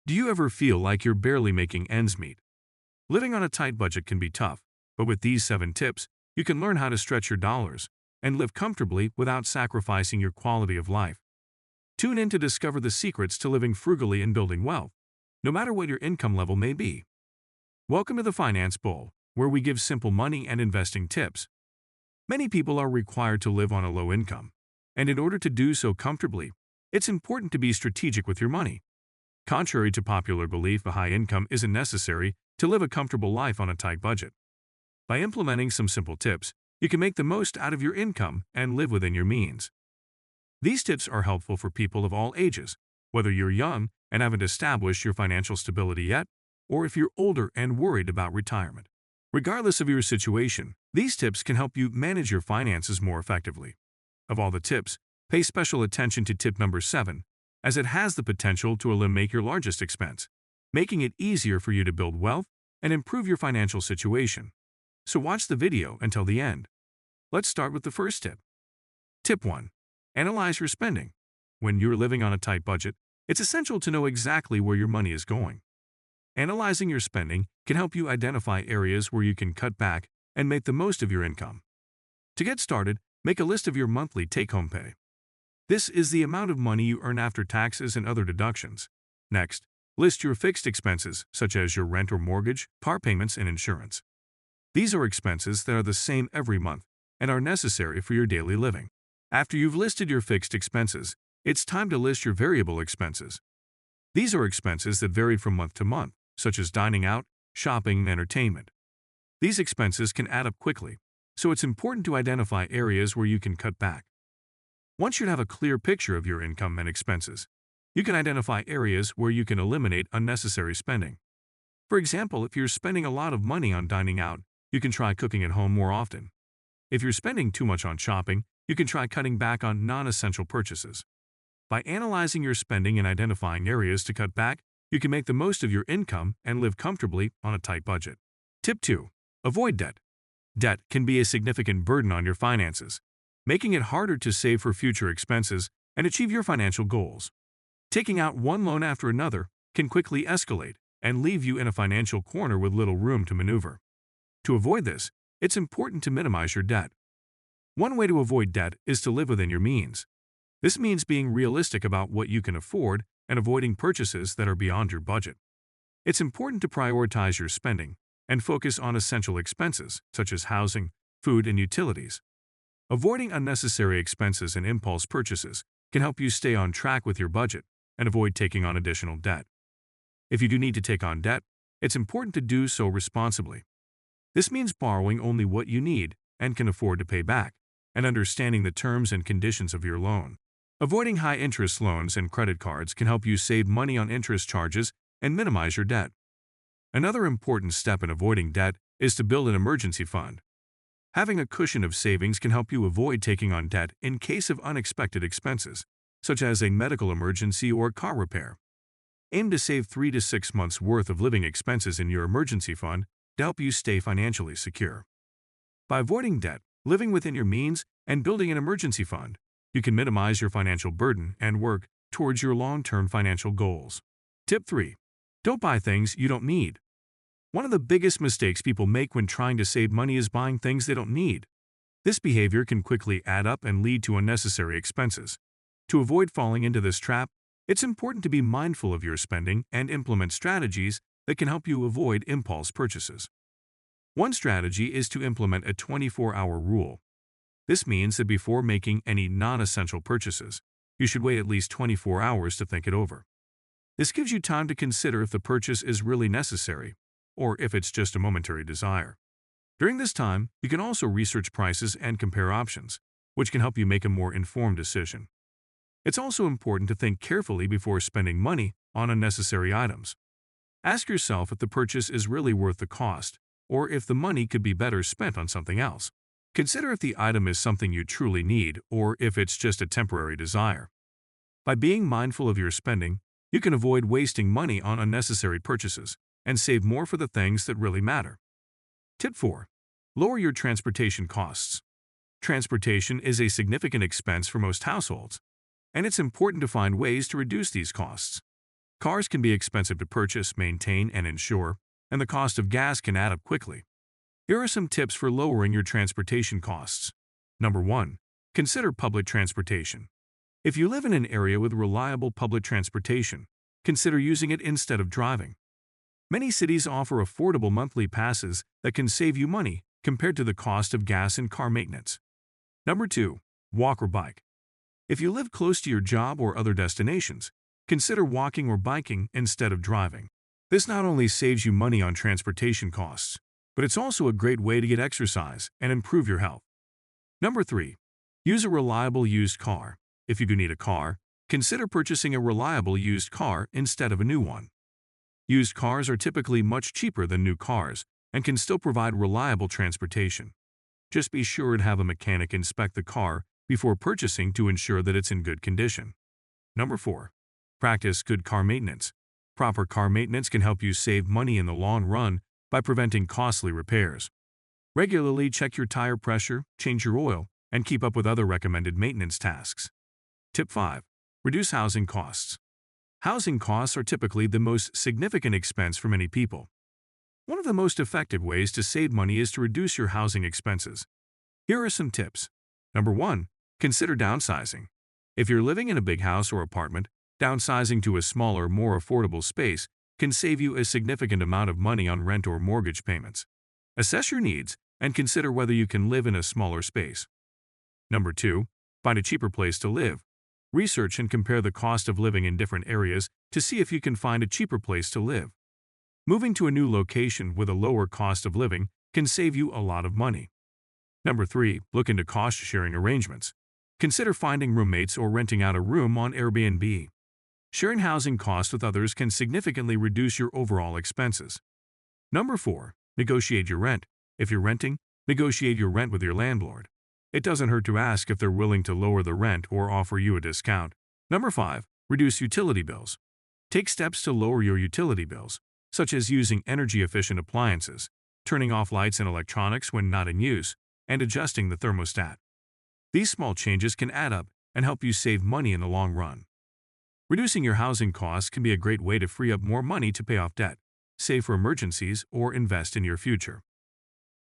Do you ever feel like you're barely making ends meet? Living on a tight budget can be tough, but with these 7 tips, you can learn how to stretch your dollars and live comfortably without sacrificing your quality of life. Tune in to discover the secrets to living frugally and building wealth, no matter what your income level may be. Welcome to the Finance Bowl, where we give simple money and investing tips. Many people are required to live on a low income, and in order to do so comfortably, it's important to be strategic with your money. Contrary to popular belief, a high income isn't necessary to live a comfortable life on a tight budget. By implementing some simple tips, you can make the most out of your income and live within your means. These tips are helpful for people of all ages, whether you're young and haven't established your financial stability yet, or if you're older and worried about retirement. Regardless of your situation, these tips can help you manage your finances more effectively. Of all the tips, pay special attention to tip number 7, as it has the potential to eliminate your largest expense, making it easier for you to build wealth and improve your financial situation. So watch the video until the end. Let's start with the first tip. Tip 1. Analyze your spending. When you're living on a tight budget, it's essential to know exactly where your money is going. Analyzing your spending can help you identify areas where you can cut back and make the most of your income. To get started, make a list of your monthly take-home pay. This is the amount of money you earn after taxes and other deductions. Next, list your fixed expenses, such as your rent or mortgage, car payments, and insurance. These are expenses that are the same every month and are necessary for your daily living. After you've listed your fixed expenses, it's time to list your variable expenses. These are expenses that vary from month to month, such as dining out, shopping, and entertainment. These expenses can add up quickly, so it's important to identify areas where you can cut back. Once you have a clear picture of your income and expenses, you can identify areas where you can eliminate unnecessary spending. For example, if you're spending a lot of money on dining out, you can try cooking at home more often. If you're spending too much on shopping, you can try cutting back on non-essential purchases. By analyzing your spending and identifying areas to cut back, you can make the most of your income and live comfortably on a tight budget. Tip 2. Avoid debt. Debt can be a significant burden on your finances, making it harder to save for future expenses and achieve your financial goals. Taking out one loan after another can quickly escalate and leave you in a financial corner with little room to maneuver. To avoid this, it's important to minimize your debt. One way to avoid debt is to live within your means. This means being realistic about what you can afford and avoiding purchases that are beyond your budget. It's important to prioritize your spending and focus on essential expenses such as housing, food, and utilities. Avoiding unnecessary expenses and impulse purchases can help you stay on track with your budget and avoid taking on additional debt. If you do need to take on debt, it's important to do so responsibly. This means borrowing only what you need and can afford to pay back, and understanding the terms and conditions of your loan. Avoiding high-interest loans and credit cards can help you save money on interest charges and minimize your debt. Another important step in avoiding debt is to build an emergency fund. Having a cushion of savings can help you avoid taking on debt in case of unexpected expenses, such as a medical emergency or car repair. Aim to save 3 to 6 months' worth of living expenses in your emergency fund to help you stay financially secure. By avoiding debt, living within your means, and building an emergency fund, you can minimize your financial burden and work towards your long-term financial goals. Tip 3. Don't buy things you don't need. One of the biggest mistakes people make when trying to save money is buying things they don't need. This behavior can quickly add up and lead to unnecessary expenses. To avoid falling into this trap, it's important to be mindful of your spending and implement strategies that can help you avoid impulse purchases. One strategy is to implement a 24-hour rule. This means that before making any non-essential purchases, you should wait at least 24 hours to think it over. This gives you time to consider if the purchase is really necessary or if it's just a momentary desire. During this time, you can also research prices and compare options, which can help you make a more informed decision. It's also important to think carefully before spending money on unnecessary items. Ask yourself if the purchase is really worth the cost, or if the money could be better spent on something else. Consider if the item is something you truly need or if it's just a temporary desire. By being mindful of your spending, you can avoid wasting money on unnecessary purchases and save more for the things that really matter. Tip 4. Lower your transportation costs. Transportation is a significant expense for most households, and it's important to find ways to reduce these costs. Cars can be expensive to purchase, maintain, and insure, and the cost of gas can add up quickly. Here are some tips for lowering your transportation costs. Number 1. Consider public transportation. If you live in an area with reliable public transportation, consider using it instead of driving. Many cities offer affordable monthly passes that can save you money compared to the cost of gas and car maintenance. Number 2. Walk or bike. If you live close to your job or other destinations, consider walking or biking instead of driving. This not only saves you money on transportation costs, but it's also a great way to get exercise and improve your health. Number 3. Use a reliable used car. If you do need a car, consider purchasing a reliable used car instead of a new one. Used cars are typically much cheaper than new cars and can still provide reliable transportation. Just be sure to have a mechanic inspect the car before purchasing to ensure that it's in good condition. Number 4. Practice good car maintenance. Proper car maintenance can help you save money in the long run by preventing costly repairs. Regularly check your tire pressure, change your oil, and keep up with other recommended maintenance tasks. Tip 5. Reduce housing costs. Housing costs are typically the most significant expense for many people. One of the most effective ways to save money is to reduce your housing expenses. Here are some tips. Number 1. Consider downsizing. If you're living in a big house or apartment, downsizing to a smaller, more affordable space can save you a significant amount of money on rent or mortgage payments. Assess your needs and consider whether you can live in a smaller space. Number 2. Find a cheaper place to live. Research and compare the cost of living in different areas to see if you can find a cheaper place to live. Moving to a new location with a lower cost of living can save you a lot of money. Number 3. Look into cost-sharing arrangements. Consider finding roommates or renting out a room on Airbnb. Sharing housing costs with others can significantly reduce your overall expenses. Number 4. Negotiate your rent. If you're renting, negotiate your rent with your landlord. It doesn't hurt to ask if they're willing to lower the rent or offer you a discount. Number 5. Reduce utility bills. Take steps to lower your utility bills, such as using energy-efficient appliances, turning off lights and electronics when not in use, and adjusting the thermostat. These small changes can add up and help you save money in the long run. Reducing your housing costs can be a great way to free up more money to pay off debt, save for emergencies, or invest in your future.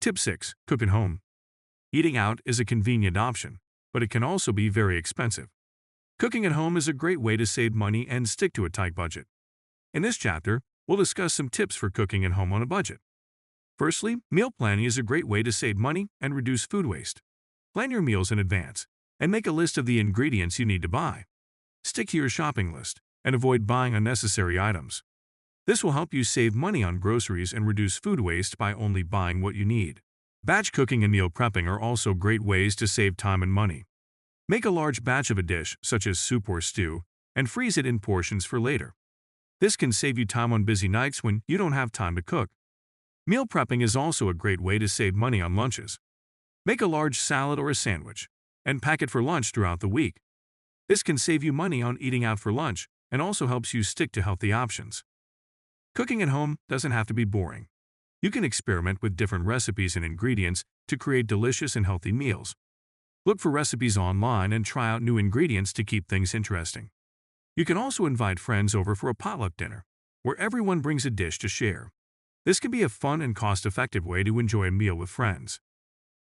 Tip 6. Cook at home. Eating out is a convenient option, but it can also be very expensive. Cooking at home is a great way to save money and stick to a tight budget. In this chapter, we'll discuss some tips for cooking at home on a budget. Firstly, meal planning is a great way to save money and reduce food waste. Plan your meals in advance and make a list of the ingredients you need to buy. Stick to your shopping list and avoid buying unnecessary items. This will help you save money on groceries and reduce food waste by only buying what you need. Batch cooking and meal prepping are also great ways to save time and money. Make a large batch of a dish, such as soup or stew, and freeze it in portions for later. This can save you time on busy nights when you don't have time to cook. Meal prepping is also a great way to save money on lunches. Make a large salad or a sandwich, and pack it for lunch throughout the week. This can save you money on eating out for lunch and also helps you stick to healthy options. Cooking at home doesn't have to be boring. You can experiment with different recipes and ingredients to create delicious and healthy meals. Look for recipes online and try out new ingredients to keep things interesting. You can also invite friends over for a potluck dinner, where everyone brings a dish to share. This can be a fun and cost-effective way to enjoy a meal with friends.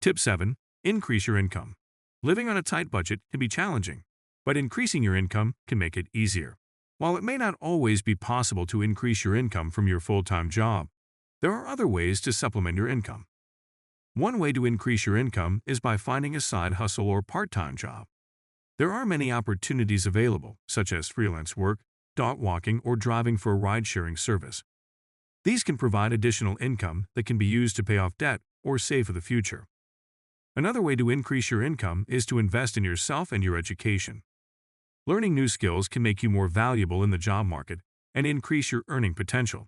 Tip 7. Increase your income. Living on a tight budget can be challenging, but increasing your income can make it easier. While it may not always be possible to increase your income from your full-time job, there are other ways to supplement your income. One way to increase your income is by finding a side hustle or part-time job. There are many opportunities available, such as freelance work, dog walking, or driving for a ride-sharing service. These can provide additional income that can be used to pay off debt or save for the future. Another way to increase your income is to invest in yourself and your education. Learning new skills can make you more valuable in the job market and increase your earning potential.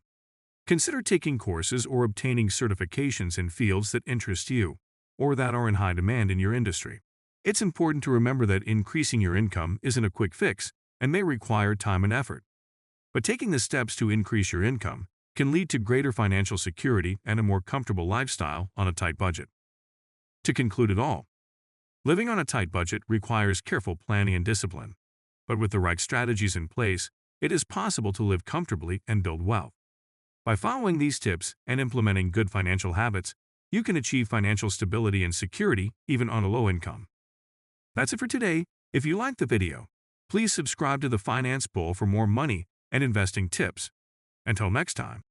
Consider taking courses or obtaining certifications in fields that interest you or that are in high demand in your industry. It's important to remember that increasing your income isn't a quick fix and may require time and effort. But taking the steps to increase your income can lead to greater financial security and a more comfortable lifestyle on a tight budget. To conclude it all, living on a tight budget requires careful planning and discipline. But with the right strategies in place, it is possible to live comfortably and build wealth. By following these tips and implementing good financial habits, you can achieve financial stability and security even on a low income. That's it for today. If you liked the video, please subscribe to the Finance Bull for more money and investing tips. Until next time.